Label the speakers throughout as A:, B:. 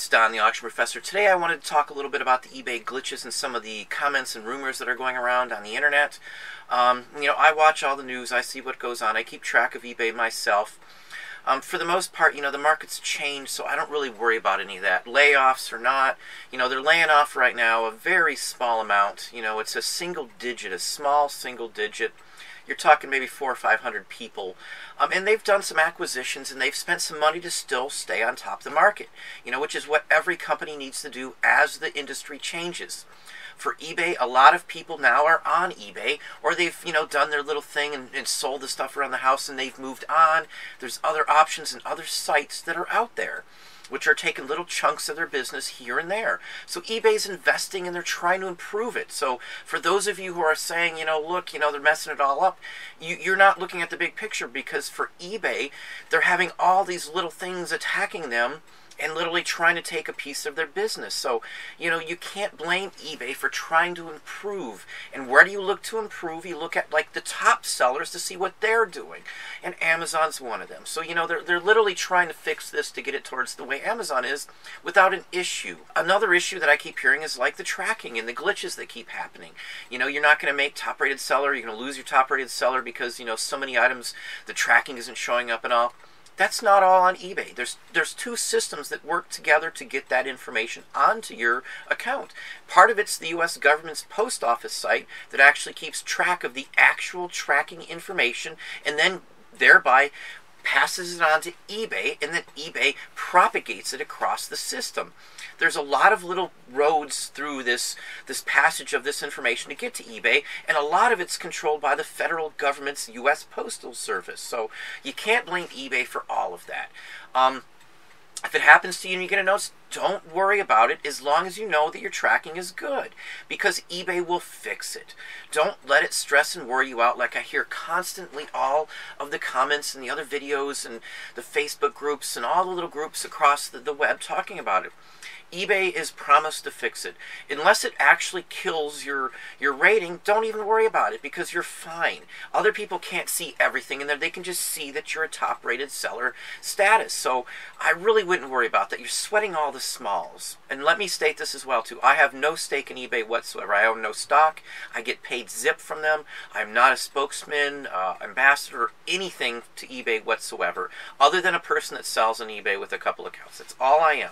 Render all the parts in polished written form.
A: It's Don, the Auction Professor. Today I wanted to talk a little bit about the eBay glitches and some of the comments and rumors that are going around on the internet. I watch all the news, I see what goes on, I keep track of eBay myself. For the most part, the market's changed, so I don't really worry about any of that. Layoffs or not, they're laying off right now a very small amount. It's a single digit, a small single digit. You're talking maybe 400 or 500 people. And they've done some acquisitions and they've spent some money to still stay on top of the market, which is what every company needs to do as the industry changes. For eBay, a lot of people now are on eBay, or they've, done their little thing and sold the stuff around the house and they've moved on. There's other options and other sites that are out there, which are taking little chunks of their business here and there. So eBay's investing and they're trying to improve it. So for those of you who are saying, look, they're messing it all up, you're not looking at the big picture, because for eBay, they're having all these little things attacking them and literally trying to take a piece of their business. So, you can't blame eBay for trying to improve. And where do you look to improve? You look at, like, the top sellers to see what they're doing. And Amazon's one of them. So, they're literally trying to fix this to get it towards the way Amazon is without an issue. Another issue that I keep hearing is, like, the tracking and the glitches that keep happening. You're not going to make top-rated seller. You're going to lose your top-rated seller because, so many items, the tracking isn't showing up and all. That's not all on eBay. There's two systems that work together to get that information onto your account. Part of it's the U.S. government's post office site that actually keeps track of the actual tracking information and then thereby passes it on to eBay, and then eBay propagates it across the system. There's a lot of little roads through this passage of this information to get to eBay, and a lot of it's controlled by the federal government's U.S. Postal Service. So you can't blame eBay for all of that. If it happens to you and you get a notice, don't worry about it as long as you know that your tracking is good, because eBay will fix it. Don't let it stress and worry you out like I hear constantly all of the comments and the other videos and the Facebook groups and all the little groups across the web talking about it. eBay is promised to fix it. Unless it actually kills your rating, don't even worry about it, because you're fine. Other people can't see everything in there. They can just see that you're a top-rated seller status. So I really wouldn't worry about that. You're sweating all the smalls. And let me state this as well, too. I have no stake in eBay whatsoever. I own no stock. I get paid zip from them. I'm not a spokesman, ambassador, anything to eBay whatsoever, other than a person that sells on eBay with a couple accounts. That's all I am.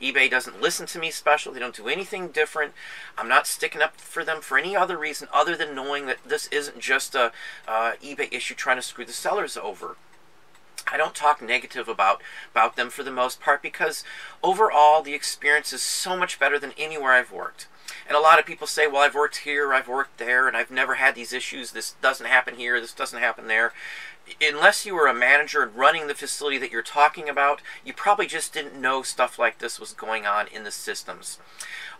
A: eBay doesn't listen to me special. They don't do anything different. I'm not sticking up for them for any other reason other than knowing that this isn't just a eBay issue trying to screw the sellers over. I don't talk negative about them for the most part, because overall the experience is so much better than anywhere I've worked. And a lot of people say, well, I've worked here, I've worked there, and I've never had these issues. This doesn't happen here, this doesn't happen there. Unless you were a manager and running the facility that you're talking about, you probably just didn't know stuff like this was going on in the systems.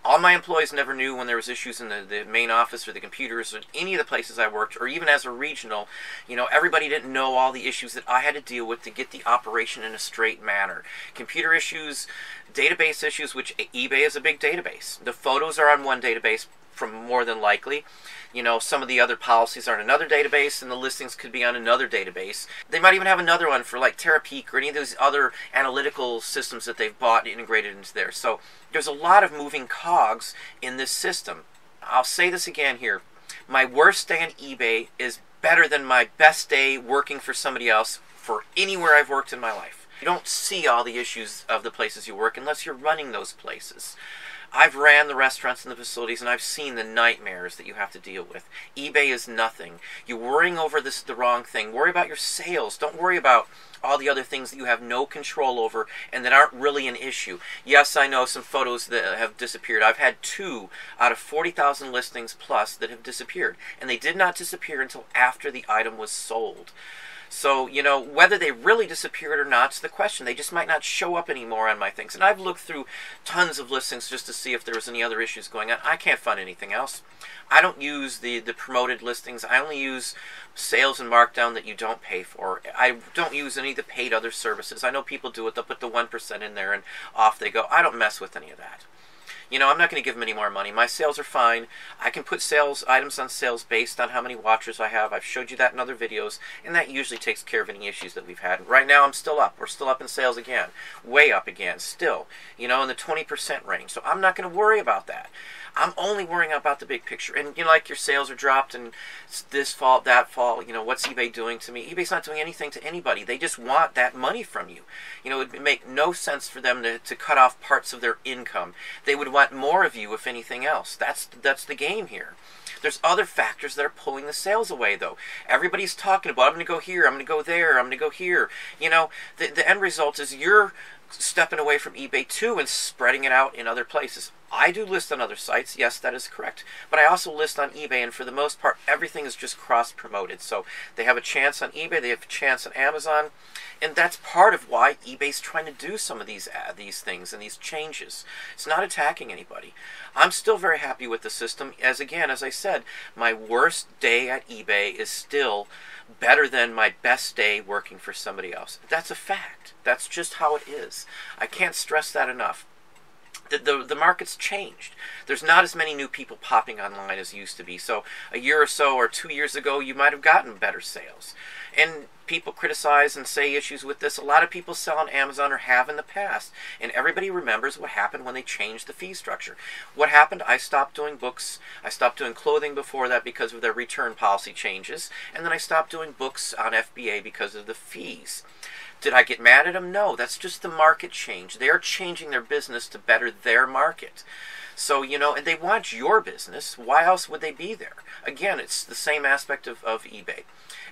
A: All my employees never knew when there was issues in the main office or the computers or any of the places I worked, or even as a regional. Everybody didn't know all the issues that I had to deal with to get the operation in a straight manner. Computer issues, database issues, which eBay is a big database. The photos are on one database, from more than likely. Some of the other policies are in another database, and the listings could be on another database. They might even have another one for, like, Terapeak or any of those other analytical systems that they've bought and integrated into there. So there's a lot of moving cogs in this system. I'll say this again here. My worst day on eBay is better than my best day working for somebody else for anywhere I've worked in my life. You don't see all the issues of the places you work unless you're running those places. I've ran the restaurants and the facilities, and I've seen the nightmares that you have to deal with. eBay is nothing. You're worrying over the wrong thing. Worry about your sales. Don't worry about all the other things that you have no control over and that aren't really an issue. Yes, I know some photos that have disappeared. I've had 2 out of 40,000 listings plus that have disappeared, and they did not disappear until after the item was sold. So, whether they really disappeared or not is the question. They just might not show up anymore on my things. And I've looked through tons of listings just to see if there was any other issues going on. I can't find anything else. I don't use the promoted listings. I only use sales and markdown that you don't pay for. I don't use any of the paid other services. I know people do it. They'll put the 1% in there and off they go. I don't mess with any of that. I'm not going to give them any more money. My sales are fine. I can put sales items on sales based on how many watchers I have. I've showed you that in other videos, and that usually takes care of any issues that we've had. Right now, I'm still up. We're still up in sales again. Way up again, still. In the 20% range. So I'm not going to worry about that. I'm only worrying about the big picture. And, like your sales are dropped and this fall, that fall, what's eBay doing to me? eBay's not doing anything to anybody. They just want that money from you. It would make no sense for them to cut off parts of their income. They would want more of you, if anything else. That's the game here. There's other factors that are pulling the sales away, though. Everybody's talking about, I'm going to go here, I'm going to go there, I'm going to go here. The end result is you're stepping away from eBay too and spreading it out in other places. I do list on other sites, yes, that is correct. But I also list on eBay, and for the most part, everything is just cross-promoted. So they have a chance on eBay, they have a chance on Amazon, and that's part of why eBay's trying to do some of these things and these changes. It's not attacking anybody. I'm still very happy with the system, as I said, my worst day at eBay is still better than my best day working for somebody else. That's a fact. That's just how it is. I can't stress that enough. The market's changed. There's not as many new people popping online as used to be. So a year or so or 2 years ago, you might have gotten better sales. And people criticize and say issues with this. A lot of people sell on Amazon or have in the past. And everybody remembers what happened when they changed the fee structure. What happened? I stopped doing books. I stopped doing clothing before that because of their return policy changes. And then I stopped doing books on FBA because of the fees. Did I get mad at them? No, that's just the market change. They're changing their business to better their market. So, and they want your business. Why else would they be there? Again, it's the same aspect of eBay.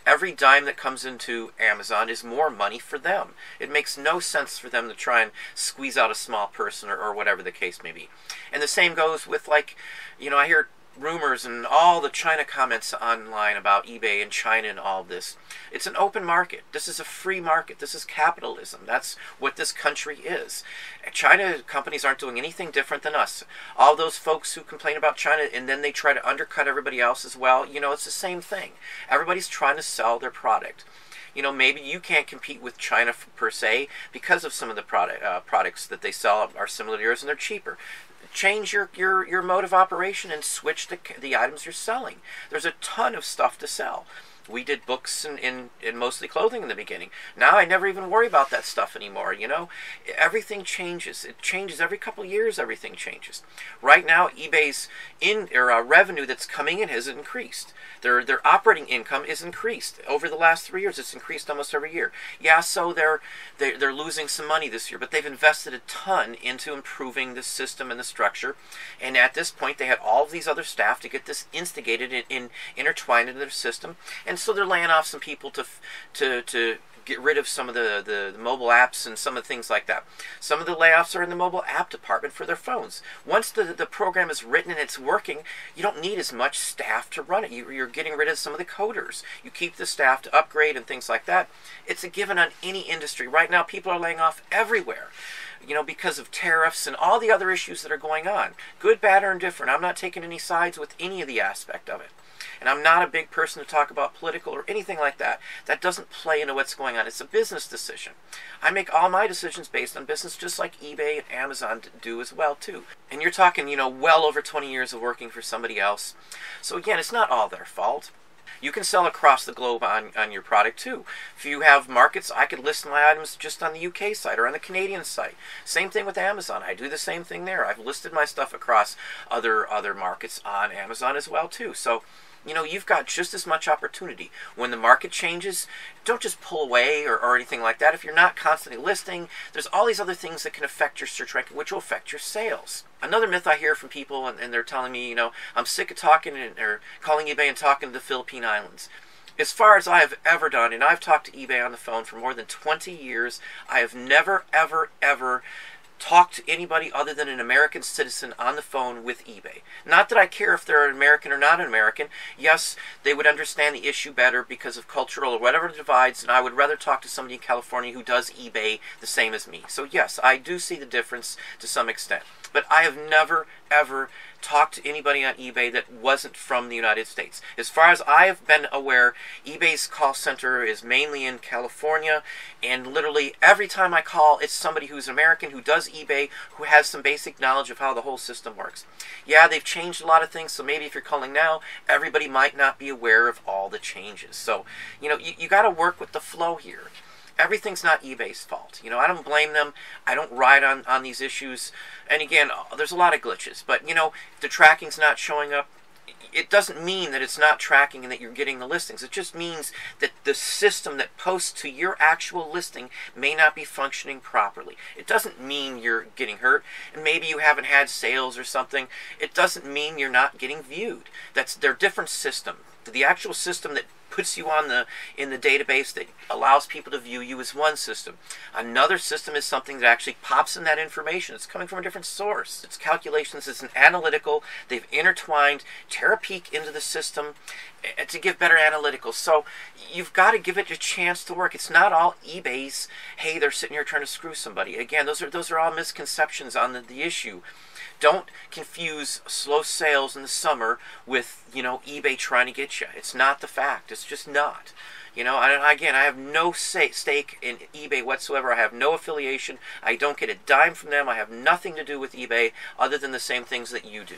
A: Every dime that comes into Amazon is more money for them. It makes no sense for them to try and squeeze out a small person or whatever the case may be. And the same goes with, I hear rumors and all the China comments online about eBay and China and all this. It's an open market. This is a free market. This is capitalism. That's what this country is. China companies aren't doing anything different than us. All those folks who complain about China and then they try to undercut everybody else as well, it's the same thing. Everybody's trying to sell their product. Maybe you can't compete with China per se because of some of the products that they sell are similar to yours and they're cheaper. Change your mode of operation and switch the items you're selling. There's a ton of stuff to sell. We did books and mostly clothing in the beginning. Now I never even worry about that stuff anymore, Everything changes. It changes every couple of years, everything changes. Right now, eBay's revenue that's coming in has increased. Their operating income is increased. Over the last 3 years, it's increased almost every year. Yeah, so they're losing some money this year, but they've invested a ton into improving the system and the structure. And at this point, they had all of these other staff to get this instigated and intertwined into their system. And so they're laying off some people to get rid of some of the mobile apps and some of the things like that. Some of the layoffs are in the mobile app department for their phones. Once the program is written and it's working, you don't need as much staff to run it. You're getting rid of some of the coders. You keep the staff to upgrade and things like that. It's a given on any industry. Right now, people are laying off everywhere. Because of tariffs and all the other issues that are going on. Good, bad, or indifferent. I'm not taking any sides with any of the aspect of it. And I'm not a big person to talk about political or anything like that. That doesn't play into what's going on. It's a business decision. I make all my decisions based on business, just like eBay and Amazon do as well, too. And you're talking, well over 20 years of working for somebody else. So again, it's not all their fault. You can sell across the globe on your product too. If you have markets, I could list my items just on the UK site or on the Canadian site. Same thing with Amazon. I do the same thing there. I've listed my stuff across other markets on Amazon as well too. So, you've got just as much opportunity. When the market changes, don't just pull away or anything like that. If you're not constantly listing, there's all these other things that can affect your search ranking, which will affect your sales. Another myth I hear from people, and they're telling me, I'm sick of talking or calling eBay and talking to the Philippine Islands. As far as I have ever done, and I've talked to eBay on the phone for more than 20 years, I have never, ever, ever talk to anybody other than an American citizen on the phone with eBay. Not that I care if they're an American or not an American. Yes, they would understand the issue better because of cultural or whatever divides, and I would rather talk to somebody in California who does eBay the same as me. So yes, I do see the difference to some extent. But I have never, ever talked to anybody on eBay that wasn't from the United States. As far as I have been aware, eBay's call center is mainly in California, and literally every time I call, it's somebody who's American, who does eBay, who has some basic knowledge of how the whole system works. Yeah, they've changed a lot of things, so maybe if you're calling now, everybody might not be aware of all the changes. So, you got to work with the flow here. Everything's not eBay's fault. I don't blame them. I don't ride on these issues. And again, there's a lot of glitches. But, if the tracking's not showing up, it doesn't mean that it's not tracking and that you're getting the listings. It just means that the system that posts to your actual listing may not be functioning properly. It doesn't mean you're getting hurt, and maybe you haven't had sales or something. It doesn't mean you're not getting viewed. They're different system. The actual system that puts you in the database that allows people to view you is one system. Another system is something that actually pops in that information. It's coming from a different source. It's calculations. It's an analytical. They've intertwined, tear a peek into the system to give better analytical. So you've got to give it a chance to work. It's not all eBay's, hey, they're sitting here trying to screw somebody. Again, those are all misconceptions on the issue. Don't confuse slow sales in the summer with, eBay trying to get you. It's not the fact. It's just not. Again, I have no stake in eBay whatsoever. I have no affiliation. I don't get a dime from them. I have nothing to do with eBay other than the same things that you do.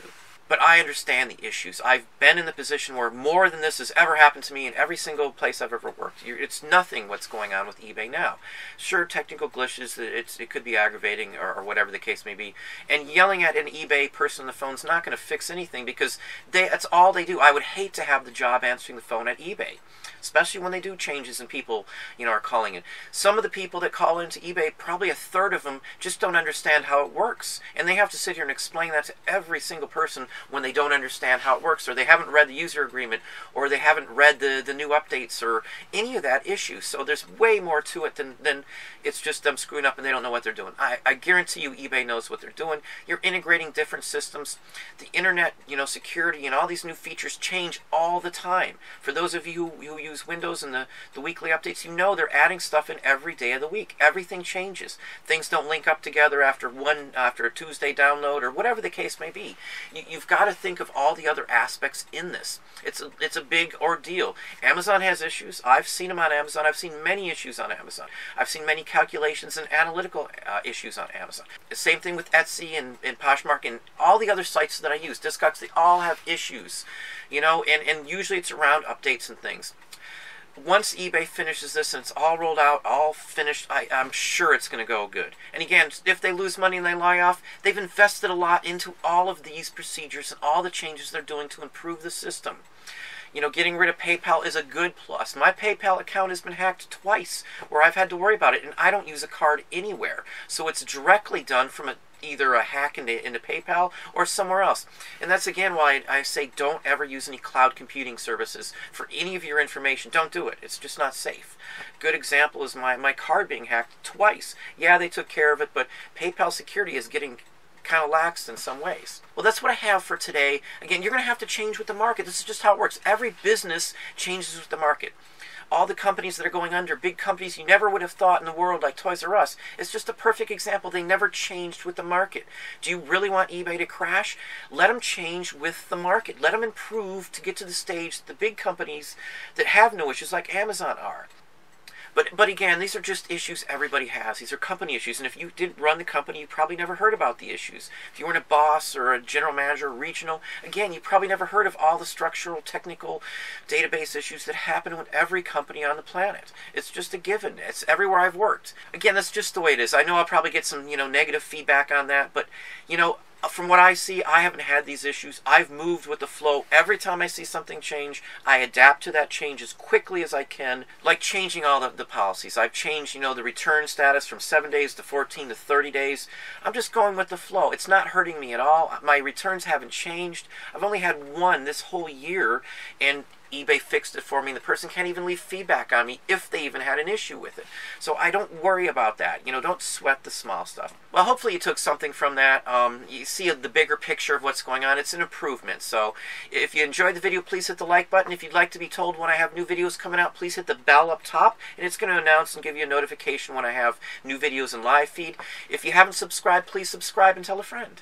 A: But I understand the issues. I've been in the position where more than this has ever happened to me in every single place I've ever worked. It's nothing what's going on with eBay now. Sure, technical glitches, it could be aggravating or whatever the case may be. And yelling at an eBay person on the phone is not going to fix anything because that's all they do. I would hate to have the job answering the phone at eBay, especially when they do changes and people, are calling in. Some of the people that call into eBay, probably a third of them just don't understand how it works. And they have to sit here and explain that to every single person when they don't understand how it works, or they haven't read the user agreement, or they haven't read the new updates, or any of that issue. So there's way more to it than it's just them screwing up and they don't know what they're doing. I guarantee you eBay knows what they're doing. You're integrating different systems. The internet, security and all these new features change all the time. For those of you who use Windows and the weekly updates, they're adding stuff in every day of the week. Everything changes. Things don't link up together after a Tuesday download or whatever the case may be. You've got to think of all the other aspects in this. It's a big ordeal. Amazon has issues. I've seen them on Amazon. I've seen many issues on Amazon. I've seen many calculations and analytical issues on Amazon. The same thing with Etsy and Poshmark and all the other sites that I use. Discogs, they all have issues, and usually it's around updates and things. Once eBay finishes this and it's all rolled out, all finished, I'm sure it's going to go good. And again, if they lose money and they lie off, they've invested a lot into all of these procedures and all the changes they're doing to improve the system. Getting rid of PayPal is a good plus. My PayPal account has been hacked twice where I've had to worry about it, and I don't use a card anywhere. So it's directly done from either a hack into PayPal or somewhere else. And that's again why I say don't ever use any cloud computing services for any of your information. Don't do it. It's just not safe. Good example is my card being hacked twice. Yeah, they took care of it, but PayPal security is getting kind of lax in some ways. Well, that's what I have for today. Again, you're going to have to change with the market. This is just how it works. Every business changes with the market. All the companies that are going under, big companies you never would have thought in the world, like Toys R Us, it's just a perfect example. They never changed with the market. Do you really want eBay to crash? Let them change with the market. Let them improve to get to the stage that the big companies that have no issues, like Amazon, are. But again, these are just issues everybody has. These are company issues, and if you didn't run the company, you probably never heard about the issues. If you weren't a boss or a general manager or regional, again, you probably never heard of all the structural, technical, database issues that happen with every company on the planet. It's just a given. It's everywhere I've worked. Again, that's just the way it is. I know I'll probably get some, negative feedback on that, but, from what I see, I haven't had these issues. I've moved with the flow. Every time I see something change, I adapt to that change as quickly as I can, like changing all the policies. I've changed, the return status from 7 days to 14 to 30 days. I'm just going with the flow. It's not hurting me at all. My returns haven't changed. I've only had one this whole year, and eBay fixed it for me, and the person can't even leave feedback on me if they even had an issue with it. So I don't worry about that. Don't sweat the small stuff. Well, hopefully you took something from that. You see the bigger picture of what's going on. It's an improvement. So if you enjoyed the video, please hit the like button. If you'd like to be told when I have new videos coming out, please hit the bell up top, and it's going to announce and give you a notification when I have new videos in live feed. If you haven't subscribed, please subscribe and tell a friend.